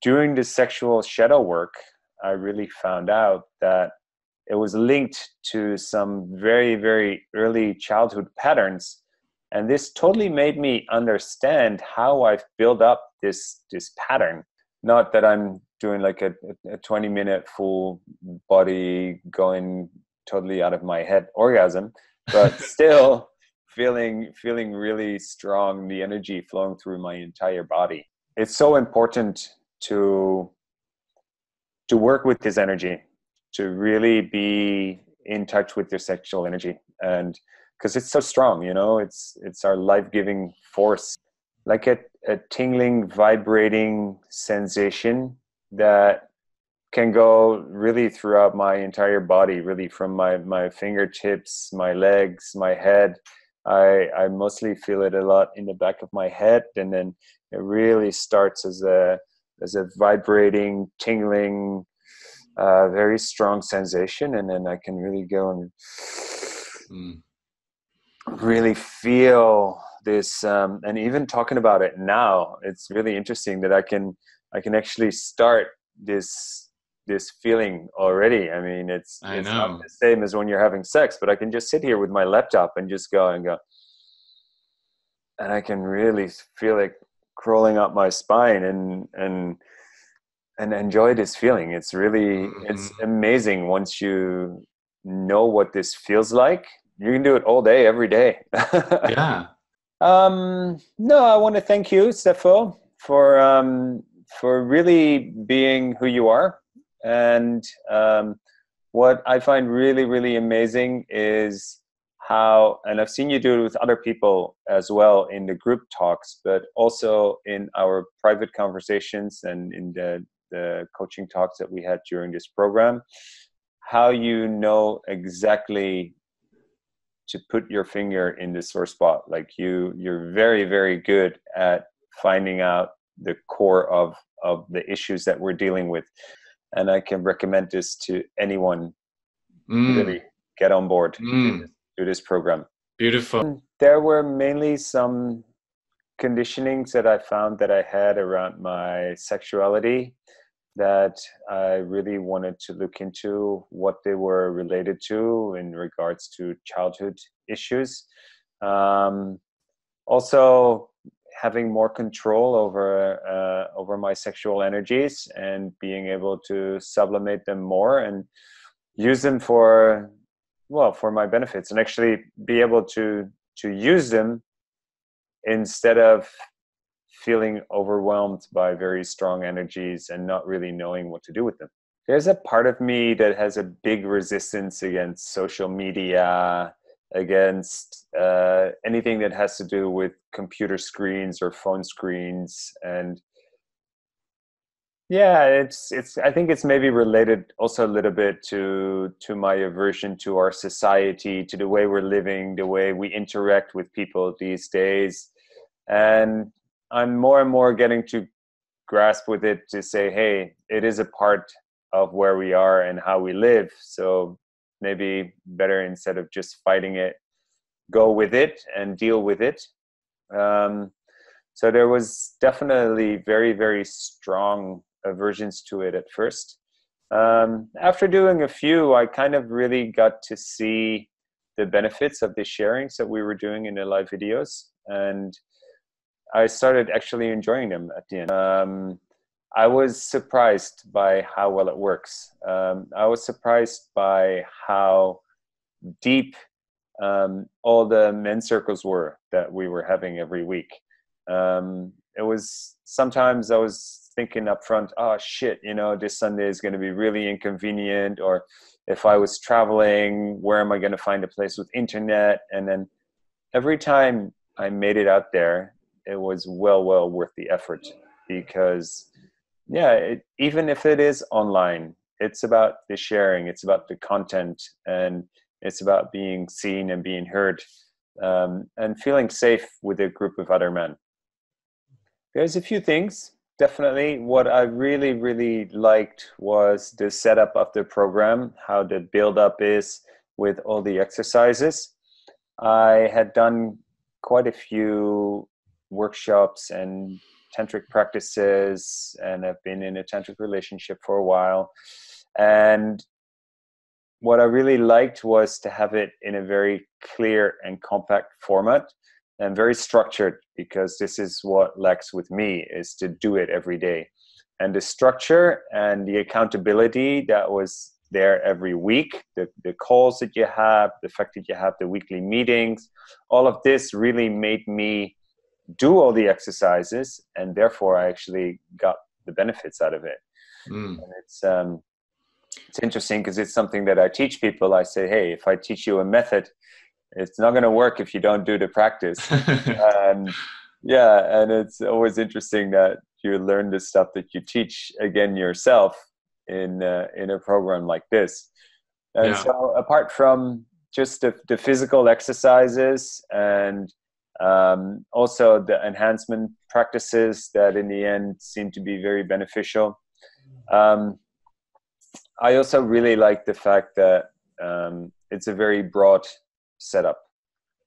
doing the sexual shadow work, I really found out that it was linked to some very, very early childhood patterns. And this totally made me understand how I've built up this pattern. Not that I'm doing like a 20-minute full body going totally out of my head orgasm, but still feeling really strong, the energy flowing through my entire body. It's so important to work with this energy, to really be in touch with your sexual energy, and because it's so strong, it's our life-giving force, like a tingling, vibrating sensation that can go really throughout my entire body, really from my fingertips, my legs, my head. I mostly feel it a lot in the back of my head, and then it really starts as a vibrating, tingling, very strong sensation, and then I can really go and really feel this. And even talking about it now, it's really interesting that I can actually start this feeling already. I mean, it's not the same as when you're having sex, but I can just sit here with my laptop and just go, and I can really feel it crawling up my spine and enjoy this feeling. It's really, it's amazing once you know what this feels like. You can do it all day, every day. Yeah. No, I want to thank you, Steffo, for really being who you are. And what I find really, really amazing is how, and I've seen you do it with other people as well in the group talks, but also in our private conversations and in the coaching talks that we had during this program, how you know exactly to put your finger in the sore spot. Like you're very, very good at finding out the core of the issues that we're dealing with. And I can recommend this to anyone. Really get on board, do this program. Beautiful. There were mainly some conditionings that I found that I had around my sexuality that I really wanted to look into what they were related to in regards to childhood issues. Also having more control over my sexual energies and being able to sublimate them more and use them for my benefits, and actually be able to use them instead of feeling overwhelmed by very strong energies and not really knowing what to do with them. There's a part of me that has a big resistance against social media, against anything that has to do with computer screens or phone screens. And yeah, it's I think it's maybe related also a little bit to my aversion to our society, to the way we're living, the way we interact with people these days. And I'm more and more getting to grasp with it, to say, hey, it is a part of where we are and how we live. So maybe better, instead of just fighting it, go with it and deal with it. So there was definitely very, very strong aversions to it at first. After doing a few, I kind of really got to see the benefits of the sharings that we were doing in the live videos, and I started actually enjoying them at the end. I was surprised by how well it works. I was surprised by how deep all the men's circles were that we were having every week. It was, sometimes I was thinking up front, oh shit, this Sunday is going to be really inconvenient, or if I was traveling, where am I going to find a place with internet? And then every time I made it out there, it was well worth the effort, because even if it is online, it's about the sharing, it's about the content, and it's about being seen and being heard, and feeling safe with a group of other men. There's a few things. Definitely what I really, really liked was the setup of the program, how the build-up is with all the exercises. I had done quite a few workshops and tantric practices, and I've been in a tantric relationship for a while. And what I really liked was to have it in a very clear and compact format and very structured, because this is what lacks with me, is to do it every day. And the structure and the accountability that was there every week, the calls that you have, the fact that you have the weekly meetings, all of this really made me do all the exercises, and therefore I actually got the benefits out of it. And it's interesting because it's something that I teach people. I say, hey, if I teach you a method, it's not going to work if you don't do the practice. And yeah, and it's always interesting that you learn the stuff that you teach again yourself in a program like this. And so apart from just the physical exercises and also the enhancement practices that in the end seem to be very beneficial, I also really like the fact that it's a very broad setup.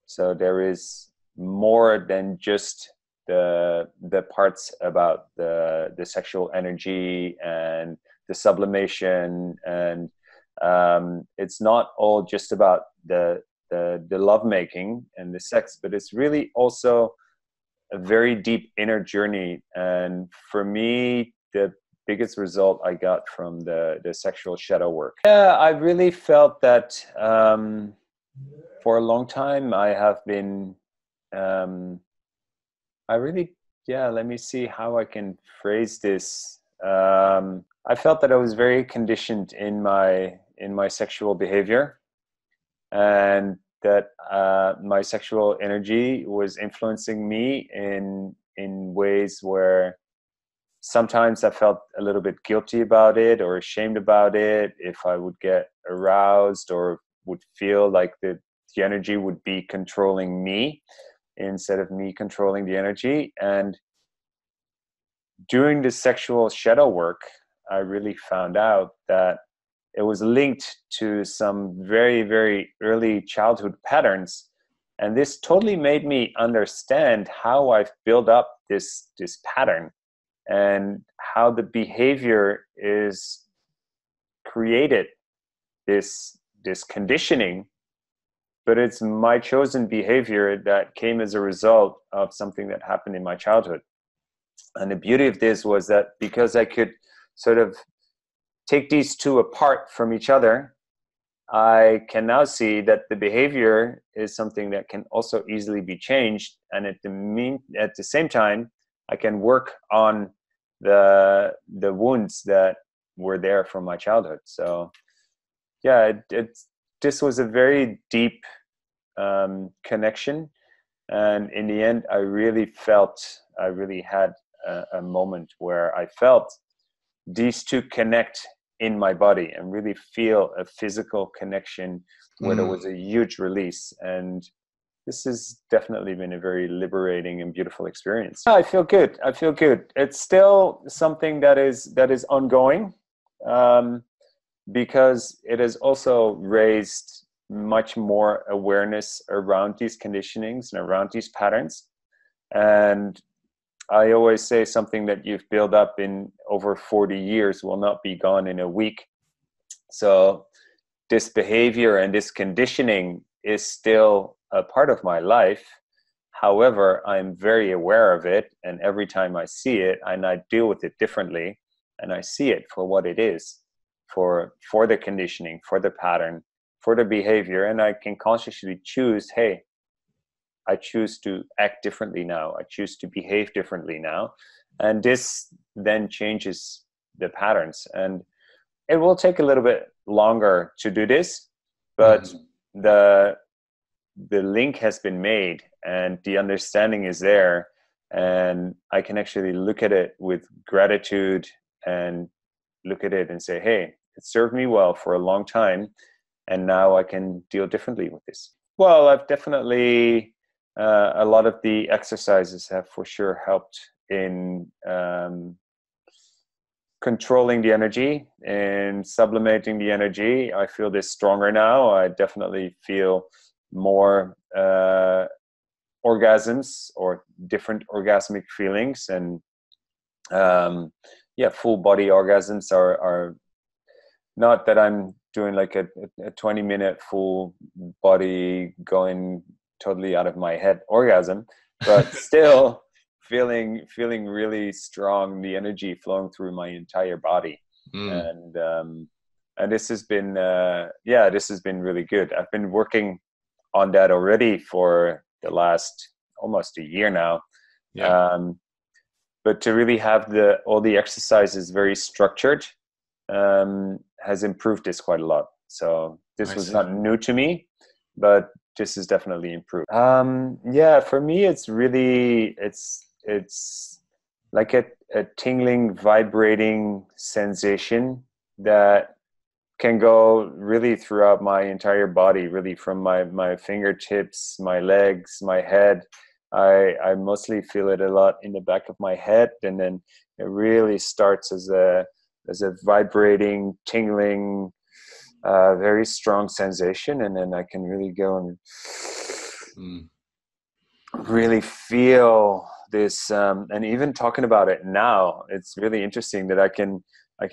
So there is more than just the parts about the sexual energy and the sublimation, and it's not all just about the lovemaking and the sex, but it's really also a very deep inner journey. And for me, the biggest result I got from the sexual shadow work. Yeah, I really felt that for a long time I have been, let me see how I can phrase this. I felt that I was very conditioned in my sexual behavior, and that my sexual energy was influencing me in ways where sometimes I felt a little bit guilty about it or ashamed about it if I would get aroused or would feel like the energy would be controlling me instead of me controlling the energy. And during the sexual shadow work, I really found out that it was linked to some very, very early childhood patterns. And this totally made me understand how I've built up this pattern and how the behavior is created, this conditioning, but it's my chosen behavior that came as a result of something that happened in my childhood. And the beauty of this was that because I could sort of take these two apart from each other, I can now see that the behavior is something that can also easily be changed. And at the same time, I can work on the wounds that were there from my childhood. So yeah, this was a very deep connection. And in the end, I really had a moment where I felt these two connect in my body and really feel a physical connection where there was a huge release. And this has definitely been a very liberating and beautiful experience. I feel good. It's still something that is ongoing, because it has also raised much more awareness around these conditionings and around these patterns. And I always say something that you've built up in over 40 years will not be gone in a week. So this behavior and this conditioning is still a part of my life. However, I'm very aware of it, and every time I see it, and I deal with it differently, and I see it for what it is, for the conditioning, for the pattern, for the behavior, and I can consciously choose, hey, I choose to act differently now. I choose to behave differently now. And this then changes the patterns. And it will take a little bit longer to do this, but the link has been made and the understanding is there. And I can actually look at it with gratitude and look at it and say, hey, it served me well for a long time. And now I can deal differently with this. Well, I've definitely... a lot of the exercises have for sure helped in controlling the energy and sublimating the energy. I feel this stronger now. I definitely feel more orgasms or different orgasmic feelings, and Yeah, full body orgasms are not that I'm doing like a 20-minute full body going totally out of my head orgasm, but still feeling really strong, the energy flowing through my entire body. Mm. And this has been this has been really good. I've been working on that already for the last almost a year now. Yeah. But to really have all the exercises very structured has improved this quite a lot. So this I was see. not new to me, but this has definitely improved. Yeah, for me, it's really it's like a tingling, vibrating sensation that can go really throughout my entire body, really from my fingertips, my legs, my head. I mostly feel it a lot in the back of my head, and then it really starts as a vibrating, tingling, very strong sensation, and then I can really go and really feel this. And even talking about it now, it's really interesting that I can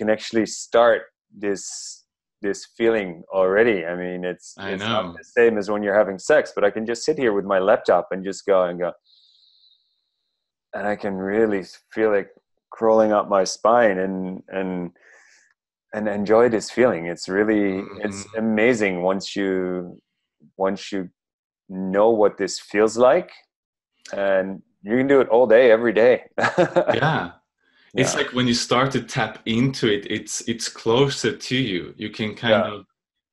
actually start this feeling already. I mean, it's I not know. the same as when you're having sex, but I can just sit here with my laptop and just go, and I can really feel it crawling up my spine and enjoy this feeling. It's really, it's Mhm. amazing once you know what this feels like, and you can do it all day, every day. Yeah. It's Yeah. like when you start to tap into it, it's closer to you. You can kind Yeah. of,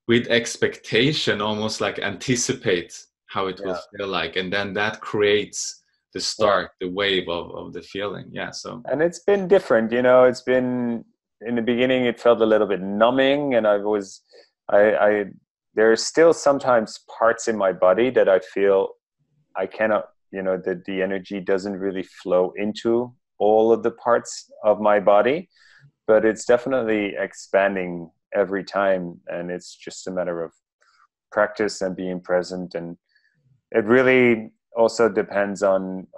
with expectation, almost like anticipate how it will Yeah. feel like, and then that creates the Yeah. start, the wave of the feeling. Yeah. So And it's been different, it's been, in the beginning it felt a little bit numbing, and I there are still sometimes parts in my body that I feel I cannot, that the energy doesn't really flow into all of the parts of my body, but it's definitely expanding every time, and it's just a matter of practice and being present. And it really also depends on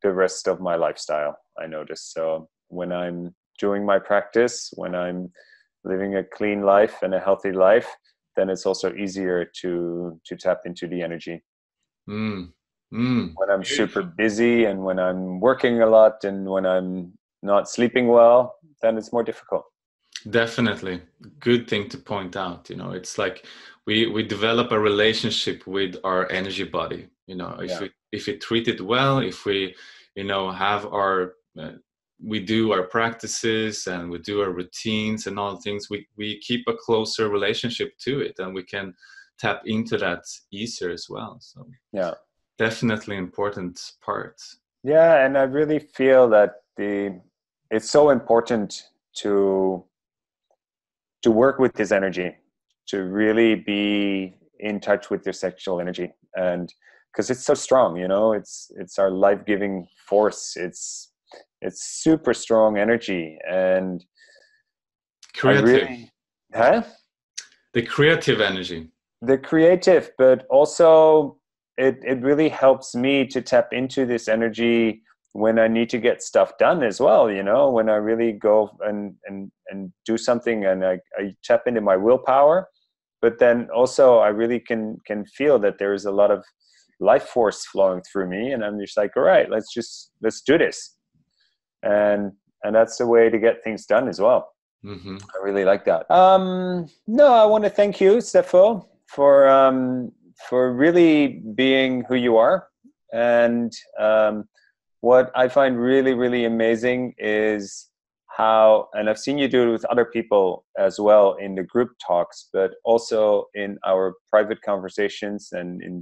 the rest of my lifestyle, I notice. So when I'm doing my practice, when I'm living a clean life and a healthy life, then it's also easier to tap into the energy. mm, mm, When I'm super beautiful. busy and when I'm working a lot and when I'm not sleeping well, then it's more difficult. Definitely. Good thing to point out. It's like we develop a relationship with our energy body. If Yeah. we treat it well, if we, have our we do our practices and we do our routines and all things, we keep a closer relationship to it, and we can tap into that easier as well. So Yeah. definitely important part. Yeah. And I really feel that it's so important to work with this energy, to really be in touch with your sexual energy, and because it's so strong, it's our life-giving force. It's super strong energy, and I Creative. really, huh? The creative energy. The creative, but also it really helps me to tap into this energy when I need to get stuff done as well. When I really go and do something, and I tap into my willpower, but then also I really can feel that there is a lot of life force flowing through me, and I'm just like, all right, let's do this, and that's the way to get things done as well. Mm-hmm. I really like that. No, I want to thank you, Stefo, for really being who you are. And what I find really, really amazing is how, and I've seen you do it with other people as well in the group talks, but also in our private conversations and in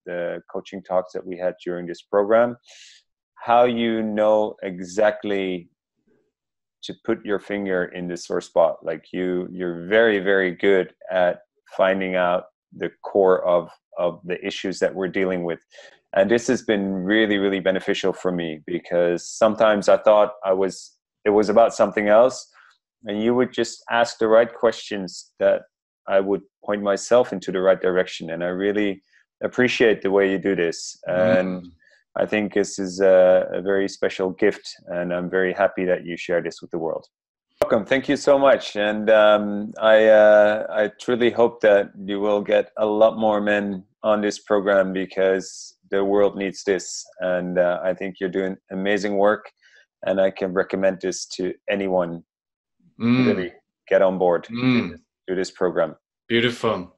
the coaching talks that we had during this program, how you know exactly to put your finger in the sore spot. Like you're very, very good at finding out the core of the issues that we're dealing with. And this has been really, really beneficial for me, because sometimes I thought it was about something else, and you would just ask the right questions that I would point myself into the right direction. And I really appreciate the way you do this. And Mm. I think this is a very special gift, and I'm very happy that you share this with the world. Welcome. Thank you so much. And I truly hope that you will get a lot more men on this program, because the world needs this. And I think you're doing amazing work, and I can recommend this to anyone. Really get on board to this program. Beautiful.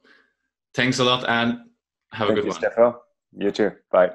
Thanks a lot, and have a good one. Thank you, Stefan. You too. Bye.